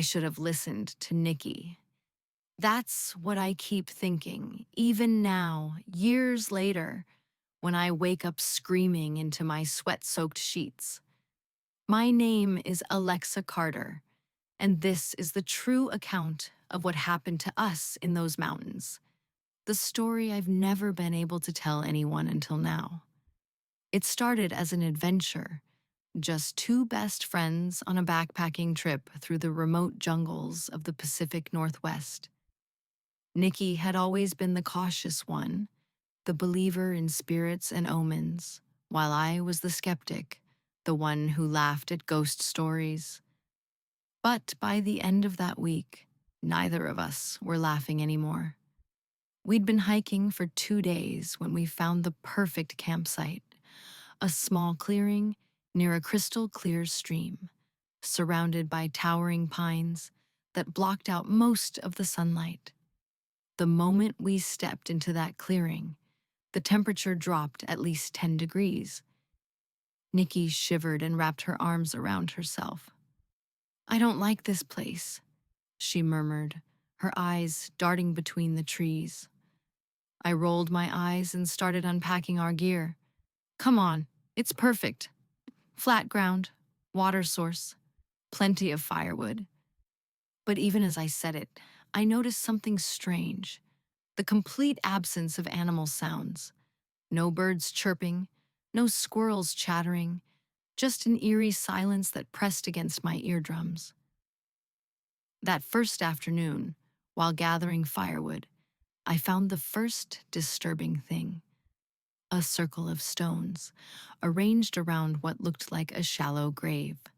I should have listened to Nikki. That's what I keep thinking, even now, years later, when I wake up screaming into my sweat-soaked sheets. My name is Alexa Carter, and this is the true account of what happened to us in those mountains. The story I've never been able to tell anyone until now. It started as an adventure, just two best friends on a backpacking trip through the remote jungles of the Pacific Northwest. Nikki had always been the cautious one, the believer in spirits and omens, while I was the skeptic, the one who laughed at ghost stories. But by the end of that week, neither of us were laughing anymore. We'd been hiking for 2 days when we found the perfect campsite, a small clearing near a crystal clear stream, surrounded by towering pines that blocked out most of the sunlight. The moment we stepped into that clearing, the temperature dropped at least 10 degrees. Nikki shivered and wrapped her arms around herself. "I don't like this place," she murmured, her eyes darting between the trees. I rolled my eyes and started unpacking our gear. "Come on, it's perfect. Flat ground, water source, plenty of firewood." But even as I said it, I noticed something strange. The complete absence of animal sounds. No birds chirping, no squirrels chattering, just an eerie silence that pressed against my eardrums. That first afternoon, while gathering firewood, I found the first disturbing thing. A circle of stones, arranged around what looked like a shallow grave.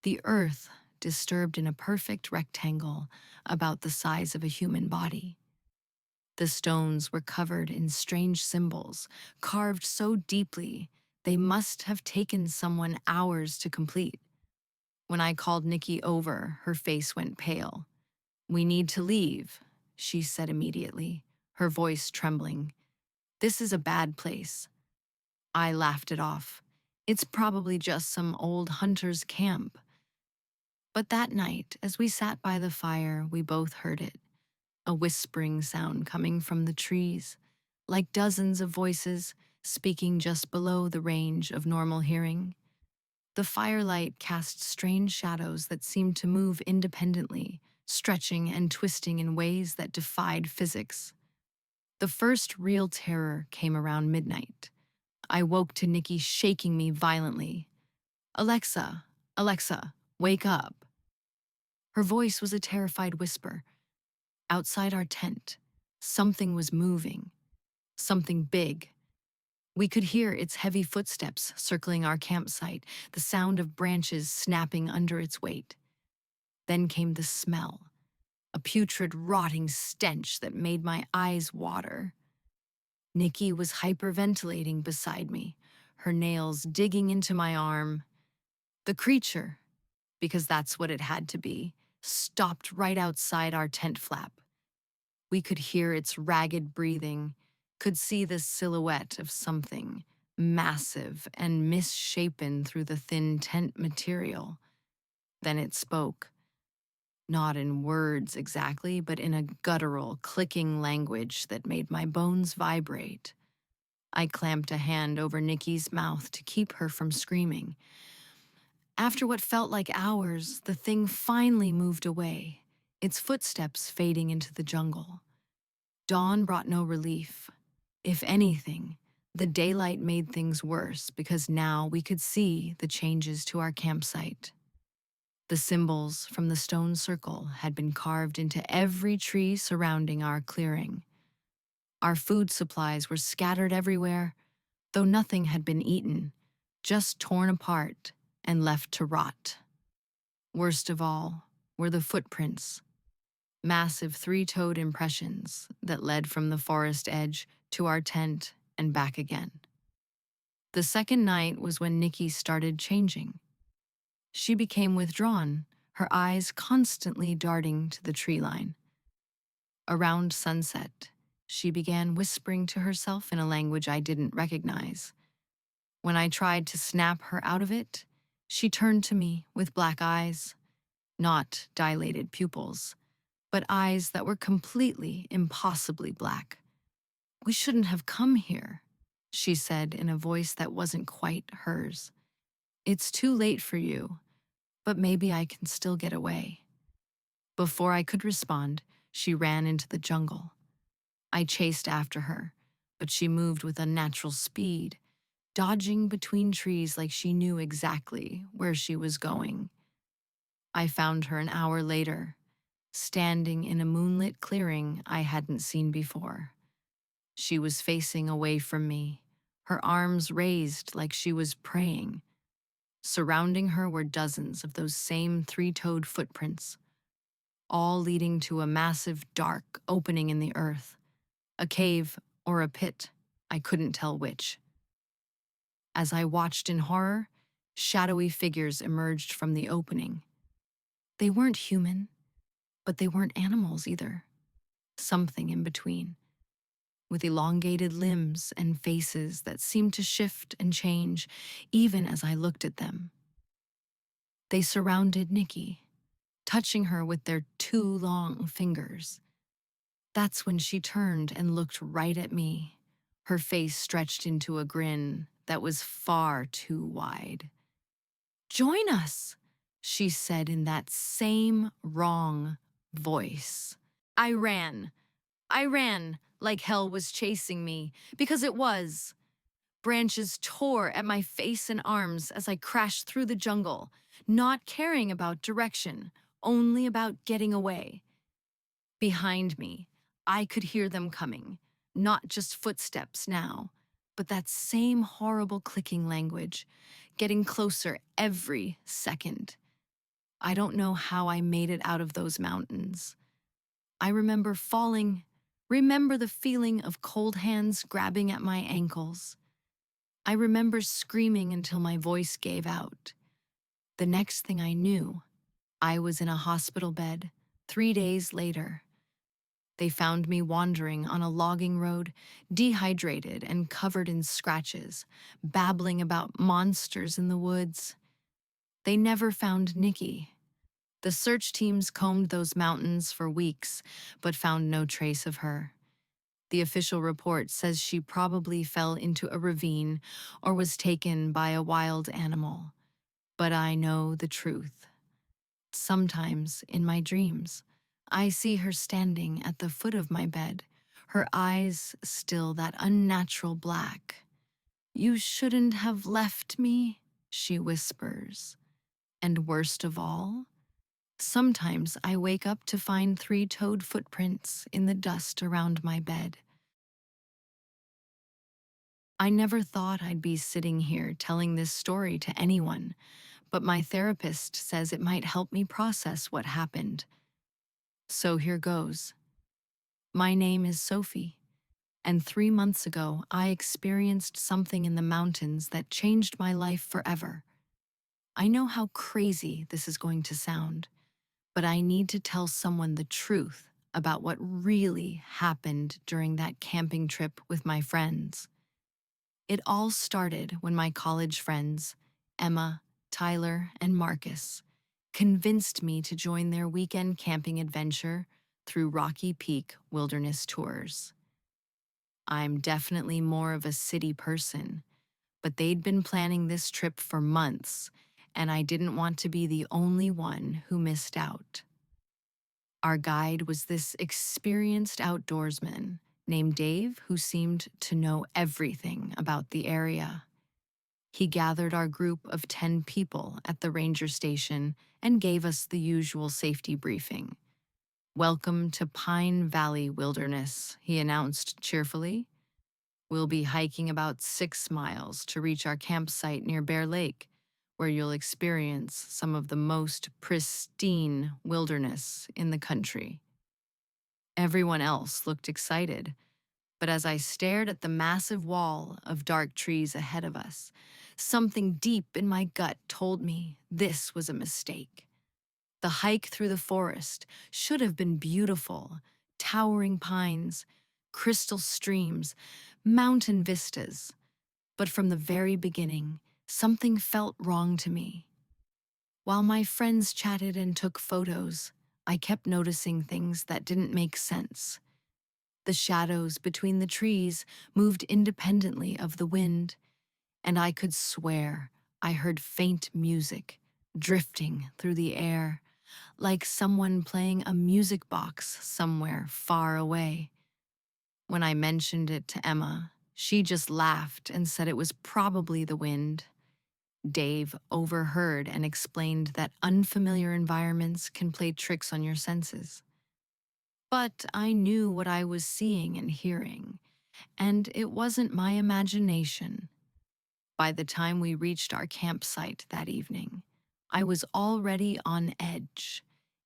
The earth disturbed in a perfect rectangle about the size of a human body. The stones were covered in strange symbols, carved so deeply they must have taken someone hours to complete. When I called Nikki over, her face went pale. "We need to leave," she said immediately, her voice trembling. "This is a bad place." I laughed it off. "It's probably just some old hunter's camp." But that night, as we sat by the fire, we both heard it. A whispering sound coming from the trees, like dozens of voices speaking just below the range of normal hearing. The firelight cast strange shadows that seemed to move independently, stretching and twisting in ways that defied physics. The first real terror came around midnight. I woke to Nikki shaking me violently. "Alexa, Alexa, wake up." Her voice was a terrified whisper. Outside our tent, something was moving, something big. We could hear its heavy footsteps circling our campsite, the sound of branches snapping under its weight. Then came the smell, a putrid, rotting stench that made my eyes water. Nikki was hyperventilating beside me, her nails digging into my arm. The creature, because that's what it had to be, stopped right outside our tent flap. We could hear its ragged breathing, could see the silhouette of something massive and misshapen through the thin tent material. Then it spoke, not in words exactly, but in a guttural, clicking language that made my bones vibrate. I clamped a hand over Nikki's mouth to keep her from screaming. After what felt like hours, the thing finally moved away, its footsteps fading into the jungle. Dawn brought no relief. If anything, the daylight made things worse because now we could see the changes to our campsite. The symbols from the stone circle had been carved into every tree surrounding our clearing. Our food supplies were scattered everywhere, though nothing had been eaten, just torn apart and left to rot. Worst of all were the footprints, massive three-toed impressions that led from the forest edge to our tent and back again. The second night was when Nikki started changing. She became withdrawn, her eyes constantly darting to the tree line. Around sunset, she began whispering to herself in a language I didn't recognize. When I tried to snap her out of it, she turned to me with black eyes. not dilated pupils, but eyes that were completely, impossibly black. "We shouldn't have come here," she said in a voice that wasn't quite hers. "It's too late for you, but maybe I can still get away." Before I could respond, she ran into the jungle. I chased after her, but she moved with unnatural speed, dodging between trees like she knew exactly where she was going. I found her an hour later, standing in a moonlit clearing I hadn't seen before. She was facing away from me, her arms raised like she was praying. Surrounding her were dozens of those same three-toed footprints, all leading to a massive dark opening in the earth, a cave or a pit, I couldn't tell which. As I watched in horror, shadowy figures emerged from the opening. They weren't human, but they weren't animals either. Something in between, with elongated limbs and faces that seemed to shift and change even as I looked at them. They surrounded Nikki, touching her with their two long fingers. That's when she turned and looked right at me, her face stretched into a grin that was far too wide. "Join us," she said in that same wrong voice. I ran. I ran like hell was chasing me, because it was. Branches tore at my face and arms as I crashed through the jungle, not caring about direction, only about getting away. Behind me, I could hear them coming, not just footsteps now, but that same horrible clicking language, getting closer every second. I don't know how I made it out of those mountains. I remember falling, remember the feeling of cold hands grabbing at my ankles. I remember screaming until my voice gave out. The next thing I knew, I was in a hospital bed, 3 days later. They found me wandering on a logging road, dehydrated and covered in scratches, babbling about monsters in the woods. They never found Nikki. The search teams combed those mountains for weeks, but found no trace of her. The official report says she probably fell into a ravine or was taken by a wild animal. But I know the truth. Sometimes, in my dreams, I see her standing at the foot of my bed, her eyes still that unnatural black. "You shouldn't have left me," she whispers. And worst of all, sometimes I wake up to find three-toed footprints in the dust around my bed. I never thought I'd be sitting here telling this story to anyone, but my therapist says it might help me process what happened. So here goes. My name is Sophie, and 3 months ago I experienced something in the mountains that changed my life forever. I know how crazy this is going to sound, but I need to tell someone the truth about what really happened during that camping trip with my friends. It all started when my college friends, Emma, Tyler, and Marcus, convinced me to join their weekend camping adventure through Rocky Peak Wilderness Tours. I'm definitely more of a city person, but they'd been planning this trip for months, and I didn't want to be the only one who missed out. Our guide was this experienced outdoorsman named Dave who seemed to know everything about the area. He gathered our group of 10 people at the ranger station and gave us the usual safety briefing. "Welcome to Pine Valley Wilderness," he announced cheerfully. "We'll be hiking about 6 miles to reach our campsite near Bear Lake, where you'll experience some of the most pristine wilderness in the country." Everyone else looked excited, but as I stared at the massive wall of dark trees ahead of us, something deep in my gut told me this was a mistake. The hike through the forest should have been beautiful: towering pines, crystal streams, mountain vistas. But from the very beginning, something felt wrong to me. While my friends chatted and took photos, I kept noticing things that didn't make sense. The shadows between the trees moved independently of the wind, and I could swear I heard faint music drifting through the air, like someone playing a music box somewhere far away. When I mentioned it to Emma, she just laughed and said it was probably the wind. Dave overheard and explained that unfamiliar environments can play tricks on your senses. But I knew what I was seeing and hearing, and it wasn't my imagination. By the time we reached our campsite that evening, I was already on edge,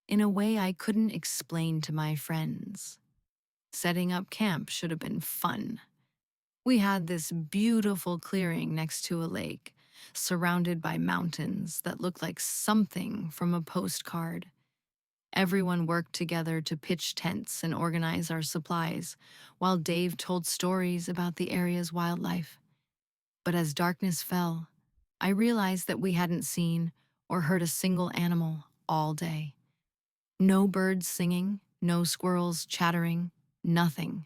in a way I couldn't explain to my friends. Setting up camp should have been fun. We had this beautiful clearing next to a lake, surrounded by mountains that looked like something from a postcard. Everyone worked together to pitch tents and organize our supplies, while Dave told stories about the area's wildlife. But as darkness fell, I realized that we hadn't seen or heard a single animal all day. No birds singing, no squirrels chattering, nothing.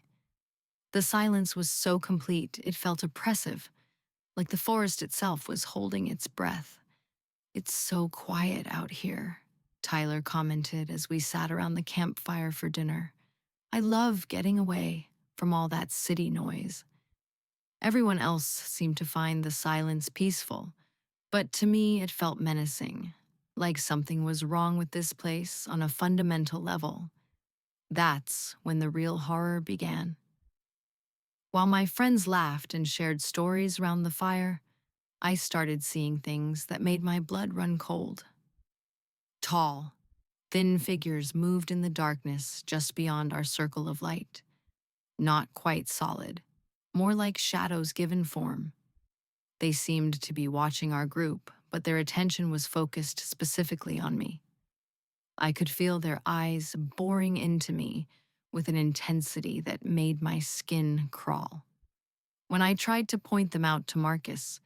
The silence was so complete it felt oppressive, like the forest itself was holding its breath. "It's so quiet out here," Tyler commented as we sat around the campfire for dinner. "I love getting away from all that city noise." Everyone else seemed to find the silence peaceful, but to me it felt menacing, like something was wrong with this place on a fundamental level. That's when the real horror began. While my friends laughed and shared stories around the fire, I started seeing things that made my blood run cold. Tall, thin figures moved in the darkness just beyond our circle of light. Not quite solid, more like shadows given form. They seemed to be watching our group, but their attention was focused specifically on me. I could feel their eyes boring into me with an intensity that made my skin crawl. When I tried to point them out to Marcus,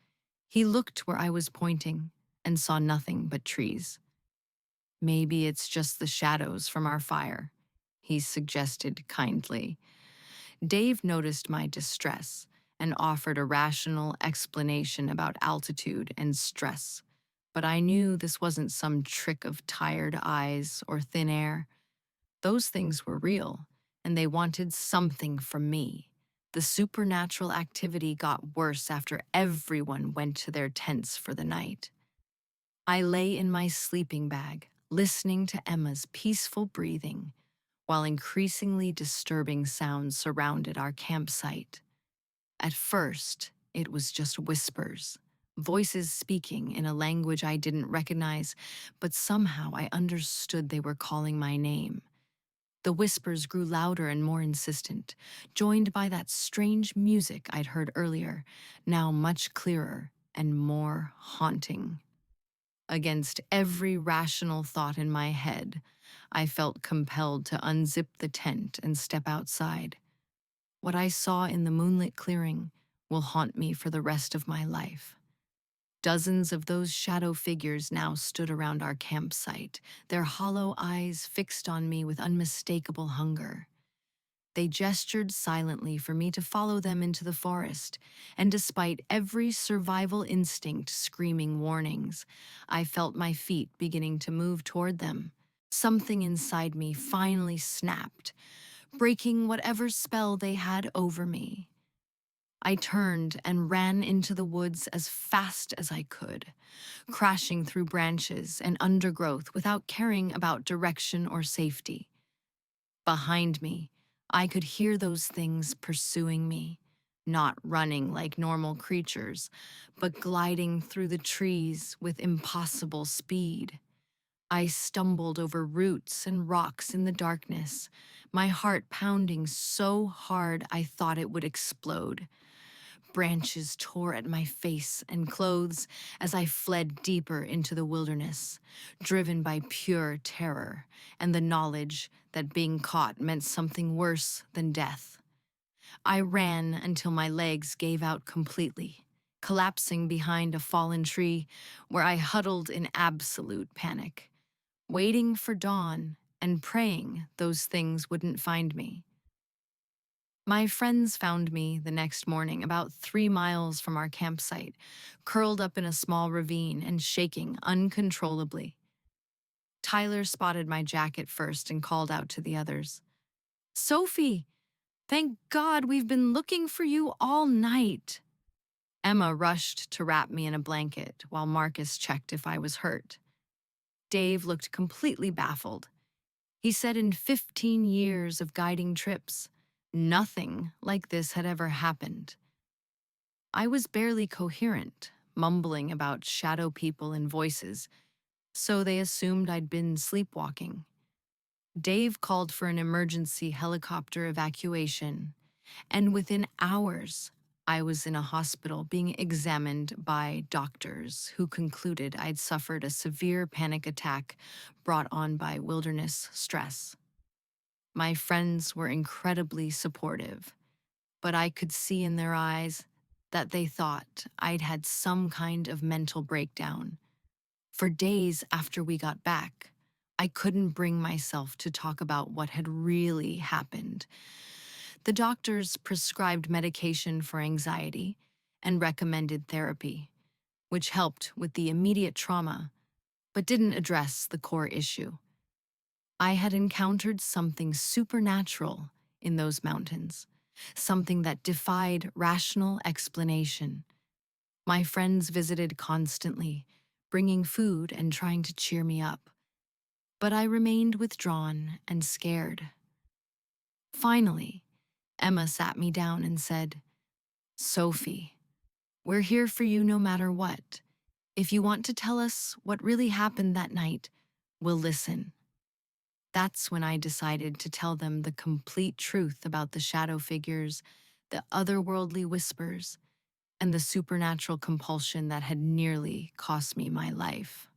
he looked where I was pointing and saw nothing but trees. "Maybe it's just the shadows from our fire," he suggested kindly. Dave noticed my distress and offered a rational explanation about altitude and stress, but I knew this wasn't some trick of tired eyes or thin air. Those things were real, and they wanted something from me. The supernatural activity got worse after everyone went to their tents for the night. I lay in my sleeping bag, listening to Emma's peaceful breathing, while increasingly disturbing sounds surrounded our campsite. At first, it was just whispers, voices speaking in a language I didn't recognize, but somehow I understood they were calling my name. The whispers grew louder and more insistent, joined by that strange music I'd heard earlier, now much clearer and more haunting. Against every rational thought in my head, I felt compelled to unzip the tent and step outside. What I saw in the moonlit clearing will haunt me for the rest of my life. Dozens of those shadow figures now stood around our campsite, their hollow eyes fixed on me with unmistakable hunger. They gestured silently for me to follow them into the forest, and despite every survival instinct screaming warnings, I felt my feet beginning to move toward them. Something inside me finally snapped, breaking whatever spell they had over me. I turned and ran into the woods as fast as I could, crashing through branches and undergrowth without caring about direction or safety. Behind me, I could hear those things pursuing me, not running like normal creatures, but gliding through the trees with impossible speed. I stumbled over roots and rocks in the darkness, my heart pounding so hard I thought it would explode. Branches tore at my face and clothes as I fled deeper into the wilderness, driven by pure terror and the knowledge that being caught meant something worse than death. I ran until my legs gave out completely, collapsing behind a fallen tree where I huddled in absolute panic, waiting for dawn and praying those things wouldn't find me. My friends found me the next morning about 3 miles from our campsite, curled up in a small ravine and shaking uncontrollably. Tyler spotted my jacket first and called out to the others. Sophie, thank God we've been looking for you all night. Emma rushed to wrap me in a blanket while Marcus checked if I was hurt. Dave looked completely baffled. He said in 15 years of guiding trips, nothing like this had ever happened. I was barely coherent, mumbling about shadow people and voices, so they assumed I'd been sleepwalking. Dave called for an emergency helicopter evacuation, and within hours, I was in a hospital being examined by doctors who concluded I'd suffered a severe panic attack brought on by wilderness stress. My friends were incredibly supportive, but I could see in their eyes that they thought I'd had some kind of mental breakdown. For days after we got back, I couldn't bring myself to talk about what had really happened. The doctors prescribed medication for anxiety and recommended therapy, which helped with the immediate trauma, but didn't address the core issue. I had encountered something supernatural in those mountains, something that defied rational explanation. My friends visited constantly, bringing food and trying to cheer me up, but I remained withdrawn and scared. Finally, Emma sat me down and said, Sophie, we're here for you no matter what. If you want to tell us what really happened that night, we'll listen. That's when I decided to tell them the complete truth about the shadow figures, the otherworldly whispers, and the supernatural compulsion that had nearly cost me my life.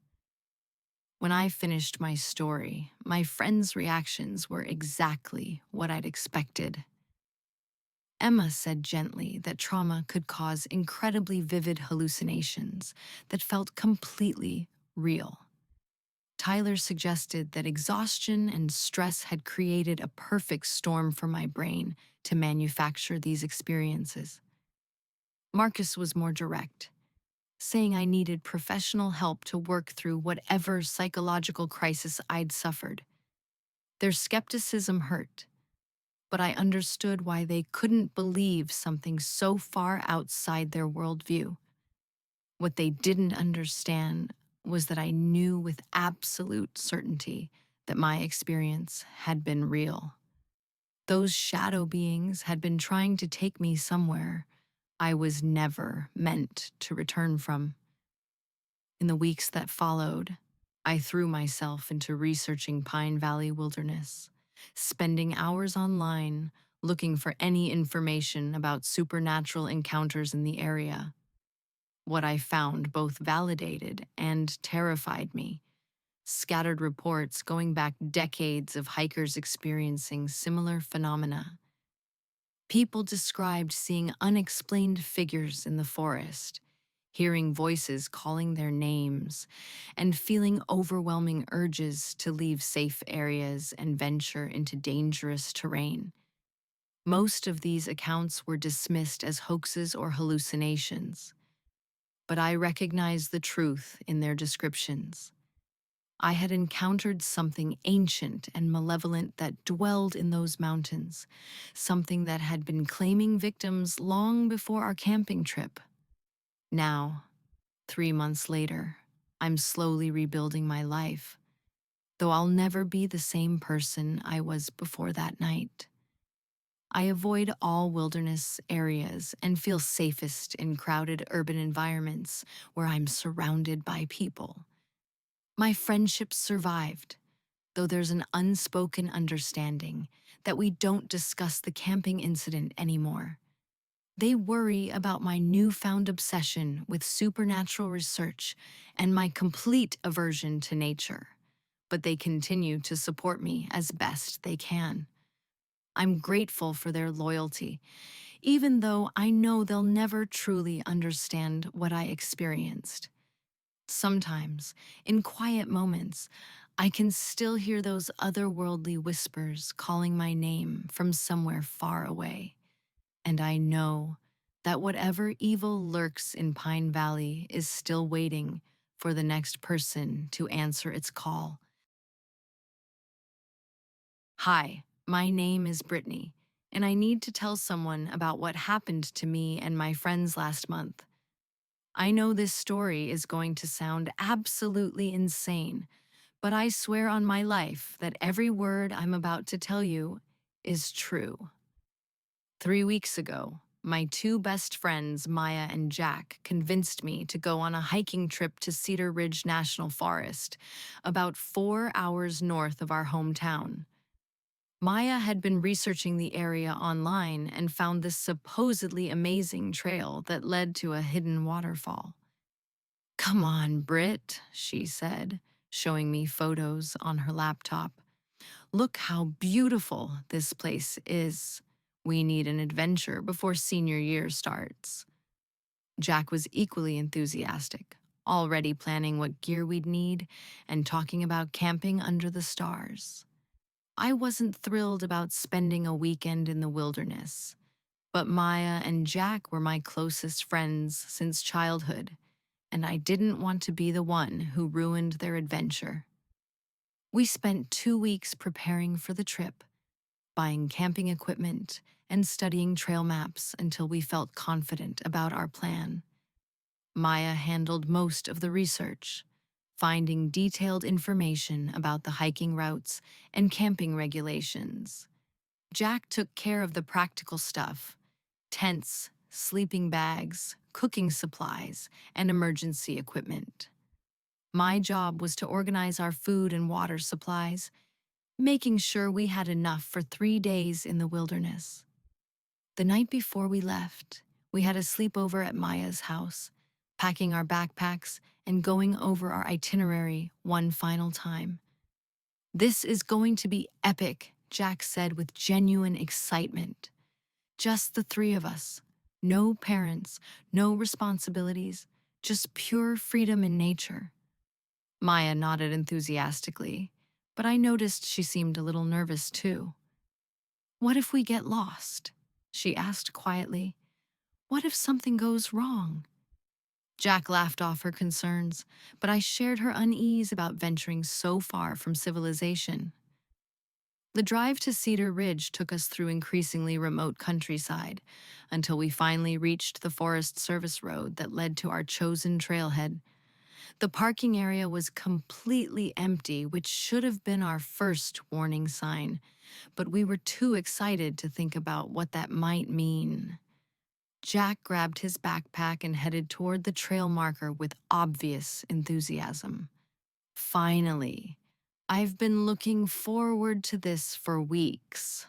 When I finished my story, my friends' reactions were exactly what I'd expected. Emma said gently that trauma could cause incredibly vivid hallucinations that felt completely real. Tyler suggested that exhaustion and stress had created a perfect storm for my brain to manufacture these experiences. Marcus was more direct, saying I needed professional help to work through whatever psychological crisis I'd suffered. Their skepticism hurt, but I understood why they couldn't believe something so far outside their worldview. What they didn't understand was that I knew with absolute certainty that my experience had been real. Those shadow beings had been trying to take me somewhere I was never meant to return from. In the weeks that followed, I threw myself into researching Pine Valley Wilderness, spending hours online looking for any information about supernatural encounters in the area. What I found both validated and terrified me. Scattered reports going back decades of hikers experiencing similar phenomena. People described seeing unexplained figures in the forest, hearing voices calling their names, and feeling overwhelming urges to leave safe areas and venture into dangerous terrain. Most of these accounts were dismissed as hoaxes or hallucinations, but I recognized the truth in their descriptions. I had encountered something ancient and malevolent that dwelled in those mountains, something that had been claiming victims long before our camping trip. Now, 3 months later, I'm slowly rebuilding my life, though I'll never be the same person I was before that night. I avoid all wilderness areas and feel safest in crowded urban environments where I'm surrounded by people. My friendships survived, though there's an unspoken understanding that we don't discuss the camping incident anymore. They worry about my newfound obsession with supernatural research and my complete aversion to nature, but they continue to support me as best they can. I'm grateful for their loyalty, even though I know they'll never truly understand what I experienced. Sometimes, in quiet moments, I can still hear those otherworldly whispers calling my name from somewhere far away. And I know that whatever evil lurks in Pine Valley is still waiting for the next person to answer its call. Hi, my name is Brittany, and I need to tell someone about what happened to me and my friends last month. I know this story is going to sound absolutely insane, but I swear on my life that every word I'm about to tell you is true. 3 weeks ago, my two best friends, Maya and Jack, convinced me to go on a hiking trip to Cedar Ridge National Forest, about 4 hours north of our hometown. Maya had been researching the area online and found this supposedly amazing trail that led to a hidden waterfall. Come on, Britt, she said, showing me photos on her laptop. Look how beautiful this place is. We need an adventure before senior year starts. Jack was equally enthusiastic, already planning what gear we'd need and talking about camping under the stars. I wasn't thrilled about spending a weekend in the wilderness, but Maya and Jack were my closest friends since childhood, and I didn't want to be the one who ruined their adventure. We spent 2 weeks preparing for the trip, buying camping equipment and studying trail maps until we felt confident about our plan. Maya handled most of the research, finding detailed information about the hiking routes and camping regulations. Jack took care of the practical stuff: tents, sleeping bags, cooking supplies, and emergency equipment. My job was to organize our food and water supplies, making sure we had enough for 3 days in the wilderness. The night before we left, we had a sleepover at Maya's house, packing our backpacks and going over our itinerary one final time. This is going to be epic, Jack said with genuine excitement. Just the three of us. No parents, no responsibilities, just pure freedom in nature. Maya nodded enthusiastically, but I noticed she seemed a little nervous too. What if we get lost? She asked quietly. What if something goes wrong? Jack laughed off her concerns, but I shared her unease about venturing so far from civilization. The drive to Cedar Ridge took us through increasingly remote countryside until we finally reached the Forest Service road that led to our chosen trailhead. The parking area was completely empty, which should have been our first warning sign, but we were too excited to think about what that might mean. Jack grabbed his backpack and headed toward the trail marker with obvious enthusiasm. Finally, I've been looking forward to this for weeks.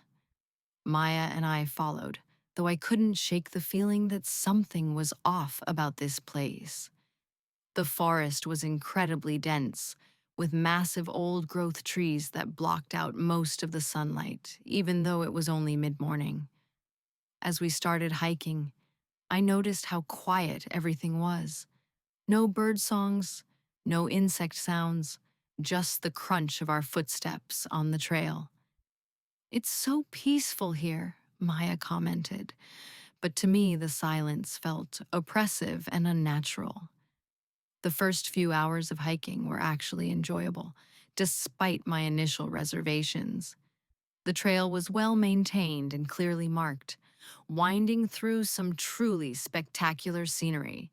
Maya and I followed, though I couldn't shake the feeling that something was off about this place. The forest was incredibly dense, with massive old-growth trees that blocked out most of the sunlight, even though it was only mid-morning. As we started hiking, I noticed how quiet everything was. No bird songs, no insect sounds, just the crunch of our footsteps on the trail. It's so peaceful here, Maya commented, but to me the silence felt oppressive and unnatural. The first few hours of hiking were actually enjoyable, despite my initial reservations. The trail was well maintained and clearly marked, winding through some truly spectacular scenery.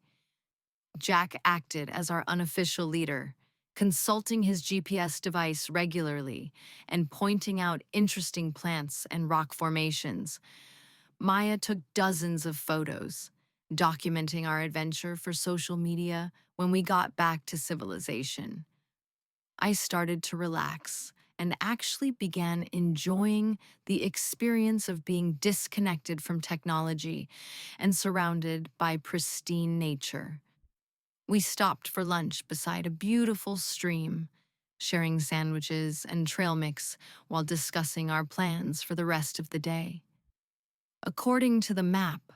Jack acted as our unofficial leader, consulting his GPS device regularly and pointing out interesting plants and rock formations. Maya took dozens of photos, documenting our adventure for social media when we got back to civilization. I started to relax and actually began enjoying the experience of being disconnected from technology and surrounded by pristine nature. We stopped for lunch beside a beautiful stream, sharing sandwiches and trail mix while discussing our plans for the rest of the day. According to the map,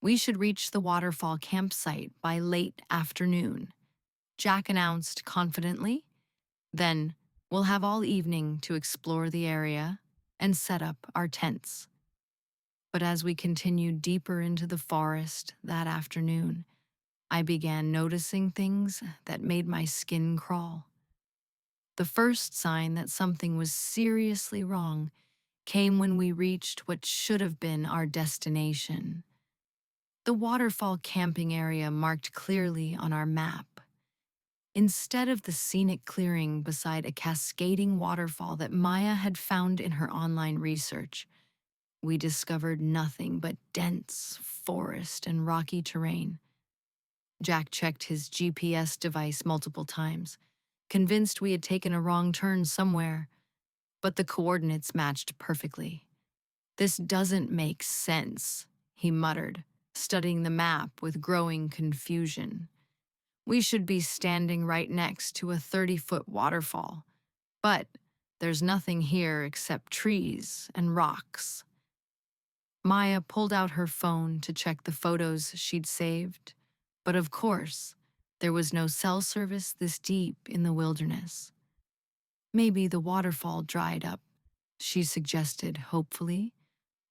we should reach the waterfall campsite by late afternoon, Jack announced confidently. Then we'll have all evening to explore the area and set up our tents. But as we continued deeper into the forest that afternoon, I began noticing things that made my skin crawl. The first sign that something was seriously wrong came when we reached what should have been our destination. The waterfall camping area marked clearly on our map. Instead of the scenic clearing beside a cascading waterfall that Maya had found in her online research, we discovered nothing but dense forest and rocky terrain. Jack checked his GPS device multiple times, convinced we had taken a wrong turn somewhere, but the coordinates matched perfectly. "This doesn't make sense," he muttered, studying the map with growing confusion. "We should be standing right next to a 30-foot waterfall, but there's nothing here except trees and rocks." Maya pulled out her phone to check the photos she'd saved, but of course, there was no cell service this deep in the wilderness. "Maybe the waterfall dried up," she suggested hopefully,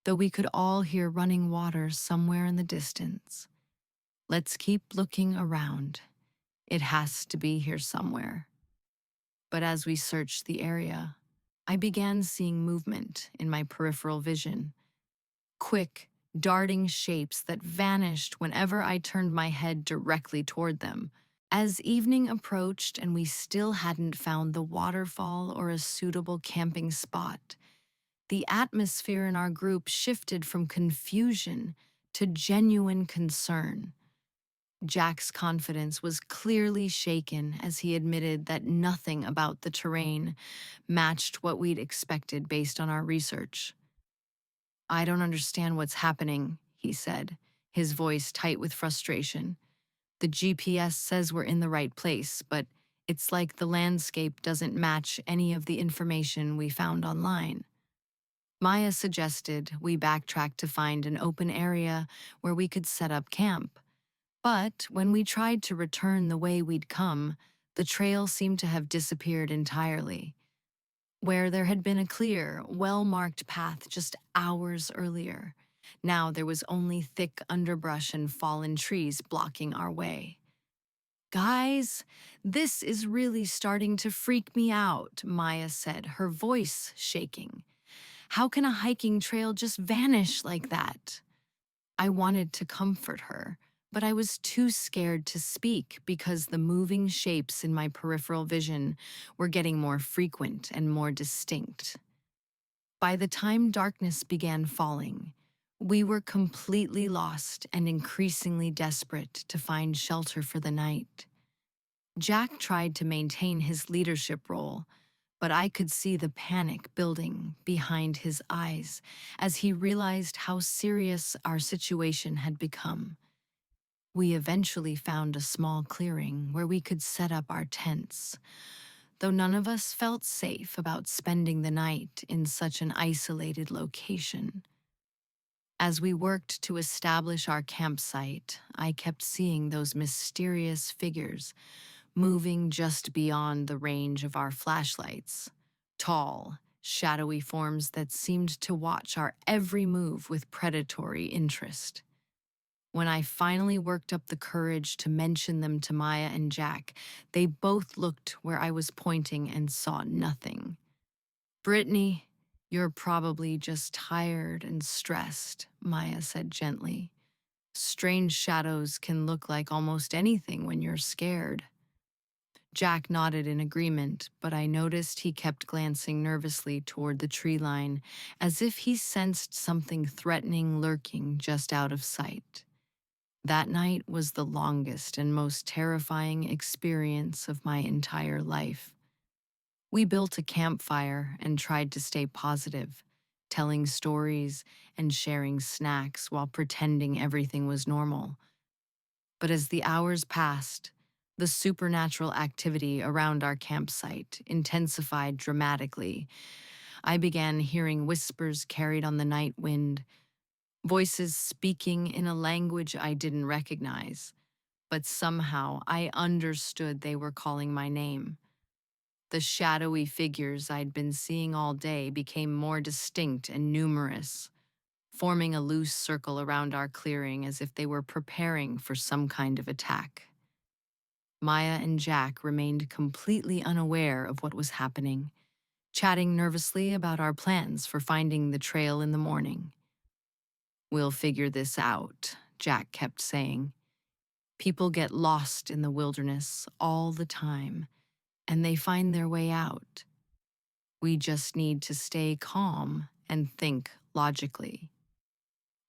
though we could all hear running water somewhere in the distance. "Let's keep looking around. It has to be here somewhere." But as we searched the area, I began seeing movement in my peripheral vision. Quick, darting shapes that vanished whenever I turned my head directly toward them. As evening approached and we still hadn't found the waterfall or a suitable camping spot, the atmosphere in our group shifted from confusion to genuine concern. Jack's confidence was clearly shaken as he admitted that nothing about the terrain matched what we'd expected based on our research. "I don't understand what's happening," he said, his voice tight with frustration. "The GPS says we're in the right place, but it's like the landscape doesn't match any of the information we found online." Maya suggested we backtrack to find an open area where we could set up camp. But when we tried to return the way we'd come, the trail seemed to have disappeared entirely. Where there had been a clear, well-marked path just hours earlier, now there was only thick underbrush and fallen trees blocking our way. "Guys, this is really starting to freak me out," Maya said, her voice shaking. "How can a hiking trail just vanish like that?" I wanted to comfort her, but I was too scared to speak because the moving shapes in my peripheral vision were getting more frequent and more distinct. By the time darkness began falling, we were completely lost and increasingly desperate to find shelter for the night. Jack tried to maintain his leadership role, but I could see the panic building behind his eyes as he realized how serious our situation had become. We eventually found a small clearing where we could set up our tents, though none of us felt safe about spending the night in such an isolated location. As we worked to establish our campsite, I kept seeing those mysterious figures moving just beyond the range of our flashlights. Tall, shadowy forms that seemed to watch our every move with predatory interest. When I finally worked up the courage to mention them to Maya and Jack, they both looked where I was pointing and saw nothing. "Brittany, you're probably just tired and stressed," Maya said gently. "Strange shadows can look like almost anything when you're scared." Jack nodded in agreement, but I noticed he kept glancing nervously toward the tree line, as if he sensed something threatening lurking just out of sight. That night was the longest and most terrifying experience of my entire life. We built a campfire and tried to stay positive, telling stories and sharing snacks while pretending everything was normal. But as the hours passed, the supernatural activity around our campsite intensified dramatically. I began hearing whispers carried on the night wind, voices speaking in a language I didn't recognize, but somehow I understood they were calling my name. The shadowy figures I'd been seeing all day became more distinct and numerous, forming a loose circle around our clearing as if they were preparing for some kind of attack. Maya and Jack remained completely unaware of what was happening, chatting nervously about our plans for finding the trail in the morning. "We'll figure this out," Jack kept saying. "People get lost in the wilderness all the time, and they find their way out. We just need to stay calm and think logically."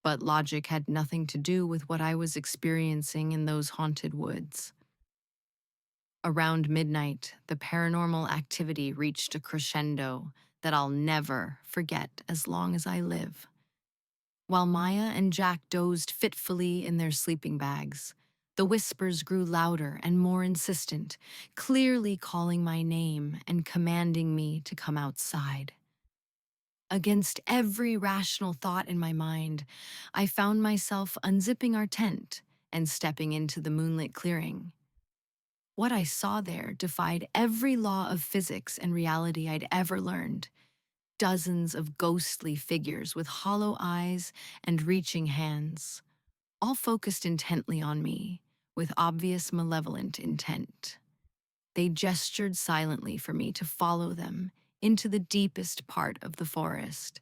But logic had nothing to do with what I was experiencing in those haunted woods. Around midnight, the paranormal activity reached a crescendo that I'll never forget as long as I live. While Maya and Jack dozed fitfully in their sleeping bags, the whispers grew louder and more insistent, clearly calling my name and commanding me to come outside. Against every rational thought in my mind, I found myself unzipping our tent and stepping into the moonlit clearing. What I saw there defied every law of physics and reality I'd ever learned. Dozens of ghostly figures with hollow eyes and reaching hands, all focused intently on me, with obvious malevolent intent. They gestured silently for me to follow them into the deepest part of the forest.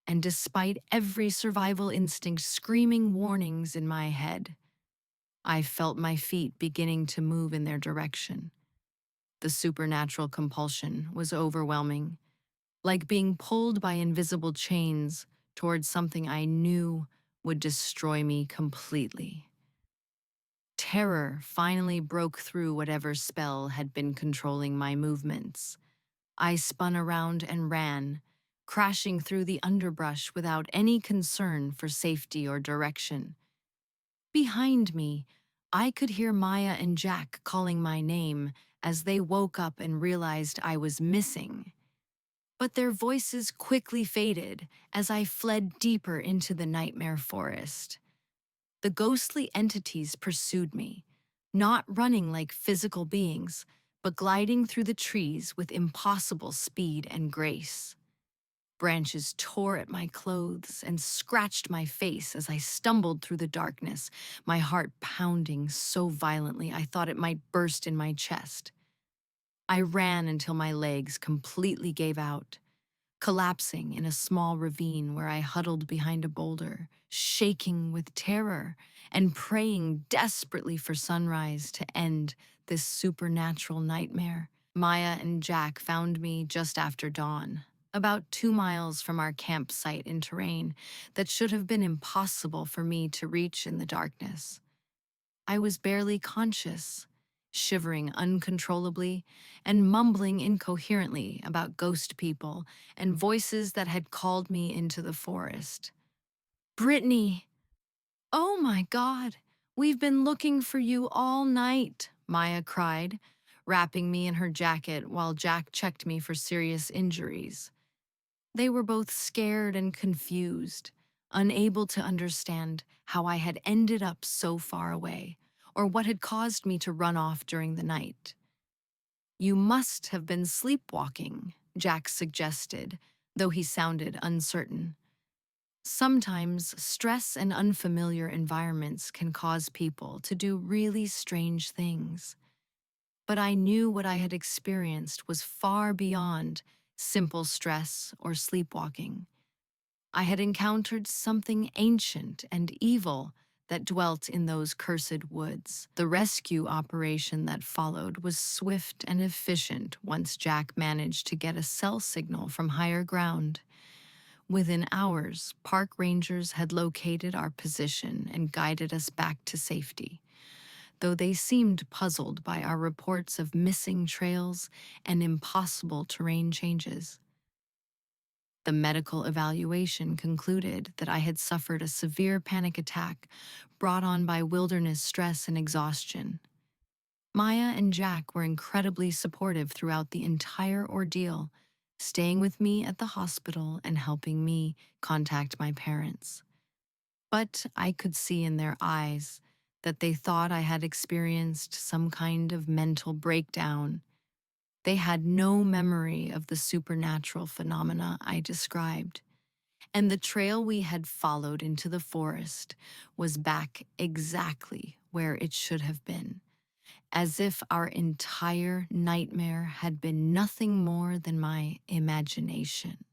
And despite every survival instinct screaming warnings in my head, I felt my feet beginning to move in their direction. The supernatural compulsion was overwhelming, like being pulled by invisible chains towards something I knew would destroy me completely. Terror finally broke through whatever spell had been controlling my movements. I spun around and ran, crashing through the underbrush without any concern for safety or direction. Behind me, I could hear Maya and Jack calling my name as they woke up and realized I was missing. But their voices quickly faded as I fled deeper into the nightmare forest. The ghostly entities pursued me, not running like physical beings, but gliding through the trees with impossible speed and grace. Branches tore at my clothes and scratched my face as I stumbled through the darkness, my heart pounding so violently I thought it might burst in my chest. I ran until my legs completely gave out, collapsing in a small ravine where I huddled behind a boulder, shaking with terror and praying desperately for sunrise to end this supernatural nightmare. Maya and Jack found me just after dawn, about 2 miles from our campsite in terrain that should have been impossible for me to reach in the darkness. I was barely conscious, shivering uncontrollably and mumbling incoherently about ghost people and voices that had called me into the forest. "Brittany! Oh my God! We've been looking for you all night," Maya cried, wrapping me in her jacket while Jack checked me for serious injuries. They were both scared and confused, unable to understand how I had ended up so far away, or what had caused me to run off during the night. "You must have been sleepwalking," Jack suggested, though he sounded uncertain. Sometimes stress and unfamiliar environments can cause people to do really strange things. But I knew what I had experienced was far beyond simple stress or sleepwalking. I had encountered something ancient and evil that dwelt in those cursed woods. The rescue operation that followed was swift and efficient once Jack managed to get a cell signal from higher ground. Within hours, park rangers had located our position and guided us back to safety, though they seemed puzzled by our reports of missing trails and impossible terrain changes. The medical evaluation concluded that I had suffered a severe panic attack brought on by wilderness stress and exhaustion. Maya and Jack were incredibly supportive throughout the entire ordeal, staying with me at the hospital and helping me contact my parents. But I could see in their eyes that they thought I had experienced some kind of mental breakdown. They had no memory of the supernatural phenomena I described, and the trail we had followed into the forest was back exactly where it should have been, as if our entire nightmare had been nothing more than my imagination.